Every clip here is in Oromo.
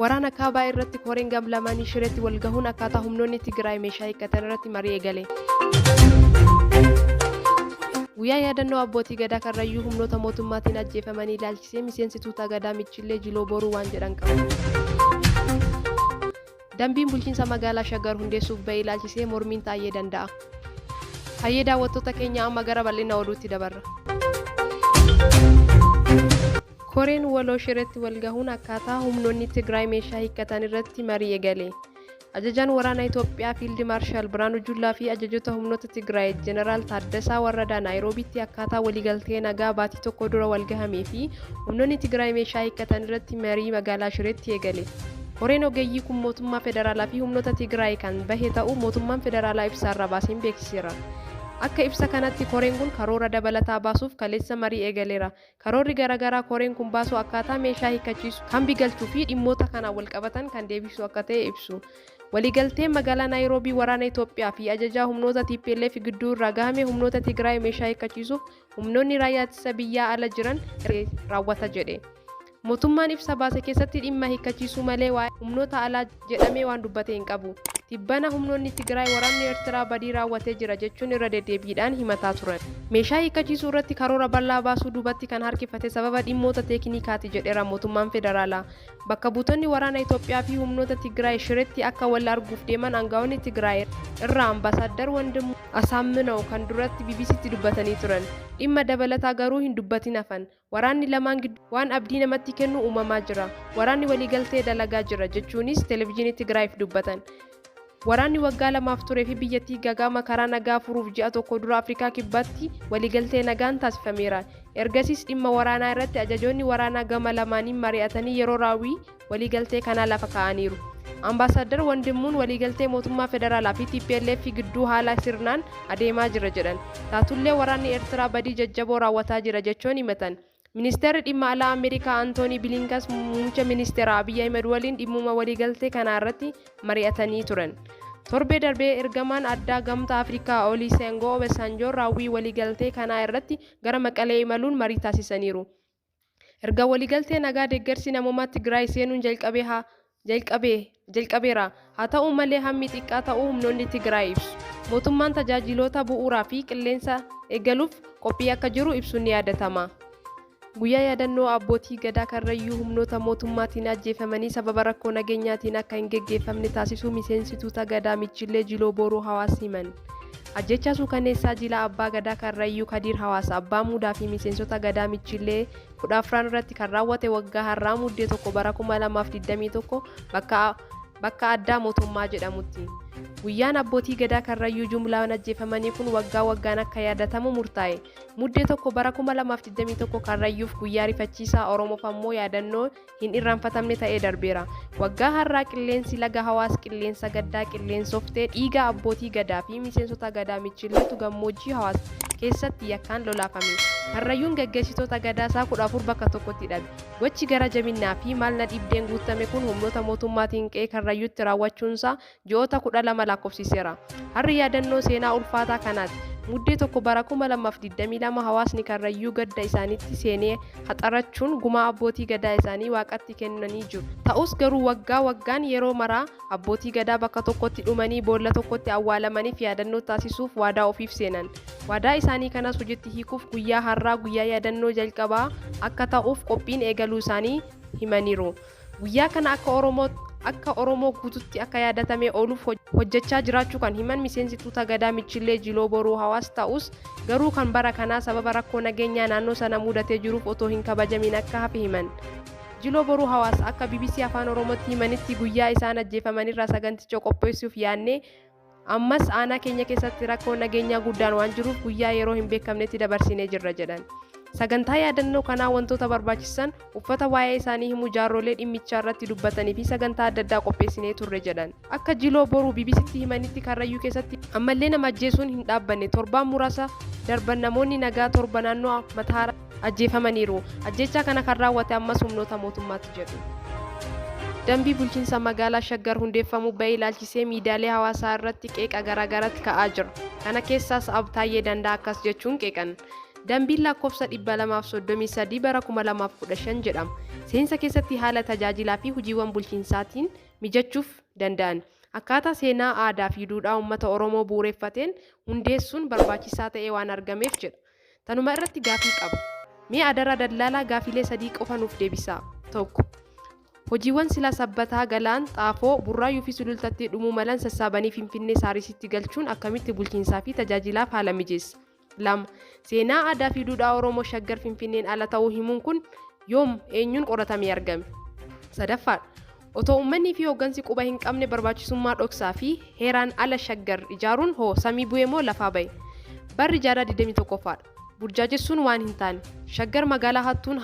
waraana kaabaa irratti koreen gamlamanii shireetti walgahuun akkaataa humnoonni Tigraay meeshaa hiikkatan irratti marii eegale. Guyyaa yaadannoo abbootii gadaa Karrayyuu humnoota mootummaatiin ajjeefamanii ilaalchisee miseensituuta gadaa Michillee Jiloo Boruu waan jedhan qabu. Dambiin bulchiinsa magaalaa Shaggar hundeessuuf ba'e ilaalchisee mormiin taa'ee danda'a. Hayyee daawwattoota keenya amma gara bal'ina oduutti dabarra. Koreen waloo shireetti walgahuun akkaataa humnoonni Tigraay meeshaa hiikkatan irratti marii eegale. Ajajaan waraana Itoophiyaa Fiild Maarshaal Biraanuu Jullaa fi ajajjoota humnoota Tigraay Jeneraal Taaddasaa Warradaa Naayiroobiitti akkaataa waliigaltee nagaa baatii tokko dura walgahamee fi humnoonni Tigraay meeshaa hiikkatan irratti marii magaalaa Shireetti eegale. Koreen ogeeyyii kun mootummaa federaalaa fi humnoota Tigraay kan bahe ta'uu mootummaan federaalaa ibsaarra baaseen beeksiseera. Akka ibsa kanatti koreen kun karoora dabalataa baasuuf kaleessa marii eegaleera. Karoorri garaagaraa koreen kun baasu akkaataa meeshaa hiikkachiisu kan bigalchuu fi dhimmoota kanaan wal qabatan kan deebisu akka ta'e ibsu. Waliigalteen magaalaa Naayiroobii waraana Itoophiyaa fi ajajaa humnoota TPLF gidduu irraa gahame humnoota Tigraay meeshaa hiikkachiisuuf humnoonni raayyaa ittisa biyyaa ala jiran raawwata jedhe. Mootummaan ibsa baase keessatti dhimma hiikkachiisuu malee waa'ee humnoota alaa jedhamee waan dubbate hin qabu. Tibbana humnoonni Tigraay waraanni Eertiraa badii raawwatee jira jechuun irra deddeebiidhaan himataa turan. Meeshaa hiikkachiisuu irratti karoora bal'aa baasuu duubatti kan harkifate sababa dhimmoota teeknikaati jedheera mootummaan federaalaa. Bakka buutonni waraana Itoophiyaa fi humnoota Tigraay Shireetti akka wal arguuf deeman aangaa'onni Tigraay irraa Ambaasaadar Wandimuu Asaaminaw kan duratti BBC'tti dubbatanii turan. Dhimma dabalataa garuu hin dubbatin hafan. Waraanni lamaan gidduu waan abdii namatti kennu uumamaa jira. Waraanni waliigaltee dalagaa jira jechuunis televezyiinii Tigraayiif dubbatan. Waraanni waggaa lamaaf turee fi biyyattii gagama karaa nagaa furuuf ji'a tokko dura Afrikaa kibbaatti waliigaltee nagaan taasifameera. Ergasiis dhimma waraanaa irratti ajajoonni waraanaa gama lamaaniin mari'atanii yeroo raawwii waliigaltee kanaa lafa kaa'aniiru. Ambaasaadar Wandimuun waliigaltee mootummaa federaalaa fi TPLF gidduu haala sirnaan adeemaa jira jedhan. Taatullee waraanni Eertiraa badii jajjaboo raawwataa jira jechuun himatan. Ministeerri dhimma alaa Ameerikaa Antoonii Bilinkas muummicha ministeera Abiy Ahmed waliin dhimmuma waliigaltee kanaa irratti mari'atanii turan. Torbee darbee ergamaan addaa gamtaa Afrikaa Olusegun Obasanjo raawwii waliigaltee kanaa irratti gara Maqalee imaluun marii taasisaniiru. Erga waliigaltee nagaa deeggarsi namoomaa Tigraay seenuun jalqabeera. Haa ta'u malee hammi xiqqaa ta'uu humnoonni Tigraay ibsu. Mootummaan tajaajiloota bu'uuraa fi qilleensa eegaluuf qophii akka jiru ibsuun ni yaadatama. Guyyaa yaadannoo abbootii gadaa Karrayyuu humnoota mootummaatiin ajjeefamanii sababa rakkoo nageenyaatiin akka hin geggeeffamne taasisuu miseensituuta gadaa Michillee Jiloo Boruu Hawaas himan. Ajjechaa suukaneessaa jila abbaa gadaa Karrayyuu Kadiir Hawaas abbaa muudaa fi miseensota gadaa Michillee 14 irratti kan raawwate waggaa har'aa muddee tokko bara 2021 bakka addaa mootummaa jedhamutti. Guyyaan abbootii gadaa Karrayyuu jumlaan ajjeefamanii kun waggaan akka yaadatamu murtaa'e. Muddee tokko bara 2021 Karrayyuuf guyyaa rifachiisaa Oromoof ammoo yaadannoo hin irraanfatamne ta'ee darbeera. Waggaa har'aa qilleensi laga Hawaas qilleensa gaddaa qilleensoftee dhiiga abbootii gadaa fi miseensota gadaa Michilleetu gammoojjii Hawaas keessatti yakkaan lolaafame. Karrayyuun gaggeessitoota gadaasaa 14 bakka tokkotti dhabe. Gochi gara jabinnaa fi maalna dhibdeen guutame kun humnoota mootummaatiin qe'ee Karrayyuutti raawwachuunsaa ji'oota 12 lakkoofsiseera. Har'i yaadannoo seenaa ulfaataa kanaati. Muddee tokko bara 2022 hawaasni Karrayyuu gadda isaaniitti seenee haxarachuun gumaa abbootii gadaa isaanii waaqatti kennanii jiru. Ta'us garuu waggaan yeroo maraa abbootii gadaa bakka tokkotti dhumanii boolla tokkotti awwaalamaniif yaadannoo taasisuuf waadaa ofiif seenan. Waadaa isaanii kanas hojiitti hiikuuf guyyaa har'aa guyyaa yaadannoo jalqabaa akka ta'uuf qophiin eegaluu isaanii himaniiru. Guyyaa kana akka Oromoo guututti akka yaadatamee ooluuf hojjechaa jiraachuu kan himan miseensituuta gadaa Michillee Jiloo Boruu Hawaas ta'us garuu kan bara kanaa sababa rakkoo nageenyaa naannoo sana mudatee jiruuf otoo hin kabajamin akka hafe himan. Jiloo Boruu Hawaas akka BBC Afaan Oromootti himanitti guyyaa isaan ajjeefamanirraa saganticha qopheessuuf yaadne ammas aanaa keenya keessatti rakkoo nageenyaa guddaan waan jiruuf guyyaa yeroo hin beekamnetti dabarsinee jirra jedhan. Sagantaa yaadannoo kanaa wantoota barbaachisan uffata waa'ee isaanii himu jaarrolee dhimmichaa irratti dubbatanii fi sagantaa adda addaa qopheessinee turre jedhan. Akka Jiloo Boruu BBC'tti himanitti Karrayyuu keessatti ammallee nama ajjeesuun hin dhaabbanne torbaan muraasa darban namoonni nagaa torba naannoo Mataara ajjeefamaniiru. Ajjechaa kana kan raawwate ammas humnoota mootummaatti jedhu. Dambii bulchiinsa magaalaa Shaggar hundeeffamuu ba'ee ilaalchisee miidiyaalee hawaasaa irratti qeeqa garaagaratti ka'aa jira. Kana keessaas Abtaayyee Dandaa akkas jechuun qeeqan. Dambiin lakkoofsa 233 bara 2015 jedhama. Seensa keessatti haala tajaajilaa fi hojiiwwan bulchiinsaatiin mijachuuf danda'an. Akkaataa seenaa aadaa fi duudhaa uummata Oromoo bu'uureffateen hundeessuun barbaachisaa ta'ee waan argameef jedha. Tanuma irratti gaafii qaba. Mee Adaraa Dallaalaa gaafilee 3 qofa nuuf deebisaa. 1. Hojiiwwan silaa sabbataa galaan xaafoo burraayyuu fi sulultatti dhumuu malan sassaabanii Finfinnee Saarisitti galchuun akkamitti bulchiinsaa fi tajaajilaaf haala mijeessa. 2. Seenaa aadaa fi duudhaa Oromoo Shaggar Finfinneen ala ta'uu himuun kun yoom eenyuun qoratamee argame? 3. Otoo uummanni fi hooggansi quba hin qabne barbaachisummaa dhoksaa fi heeraan ala Shaggar ijaaruun hoo samii bu'ee moo lafaa ba'e? Barri jaarraa 21ffaadha. Burjaajessuun waan hin taane. Shaggar magaalaa hattuun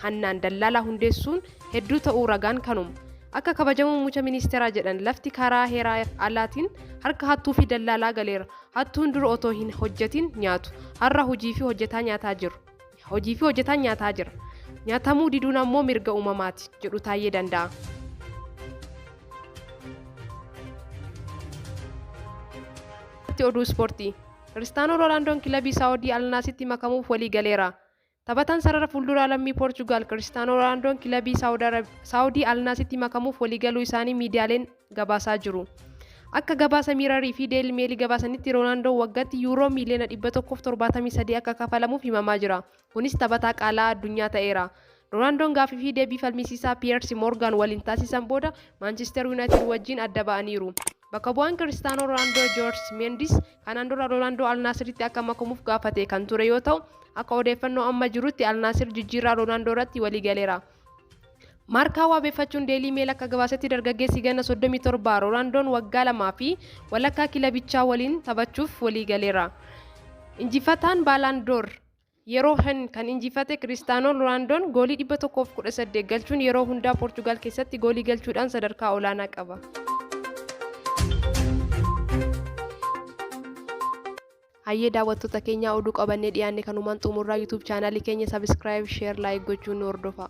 hannaan dallaalaa hundeessuun hedduu ta'uu ragaan kanuma. Akka kabajamoo muummicha ministeeraa jedhan lafti karaa heeraa alaatiin harka hattuu fi dallaalaa galeera. Hattuun dura otoo hin hojjetin nyaatu. Har'a hojii fi hojjetaa nyaataa jira. Nyaatamuu diduun ammoo mirga uumamaati jedhu Taayyee Danda'a. Oduu ispoortii. Cristiano Ronaldoon kilabii Saawudii Al Naasiritti makamuuf walii galeera. Taphataan sarara fuulduraa lammii Poorchugaal Cristiano Ronaldoon kilabii Saawudii Al Naasiritti makamuuf walii galuu isaanii miidiyaaleen gabaasaa jiru. Akka gabaasa Mirarii fi Deeli Meelii gabaasanitti Ronaldoon waggaatti yuuroo miiliyoona 173 akka kafalamuuf himamaa jira. Kunis taphataa qaala'aa addunyaa ta'eera. Ronaldoon gaafii fi deebii falmisiisaa Piers Morgan waliin taasisan booda Manchester United wajjin adda ba'aniiru. Bakka bu'aan Cristiano Ronaldo George Mendes kanaan dura Ronaldo Al Naasiritti akka makamuuf gaafate kan ture yoo ta'u, akka odeeffannoo amma jirutti Al Naasir jijjiirraa Ronaldo irratti walii galeera. Maarkaa waabeeffachuun Deelii Meel akka gabaasetti dargaggeessi ganna 37 Ronaldoon waggaa 2 fi walakkaa kilabichaa waliin taphachuuf walii galeera. Injifataan Ballon d'Or yeroo kan injifate Cristiano Ronaldoon goolii 118 galchuun yeroo hundaa Poorchugaal keessatti goolii galchuudhaan sadarkaa olaanaa qaba. Hayyee daawwattoota keenya oduu qabannee dhiyaanne kanumaan xumurraa YouTube chaanaalii keenya subscribe, share, like gochuun nu hordofaa.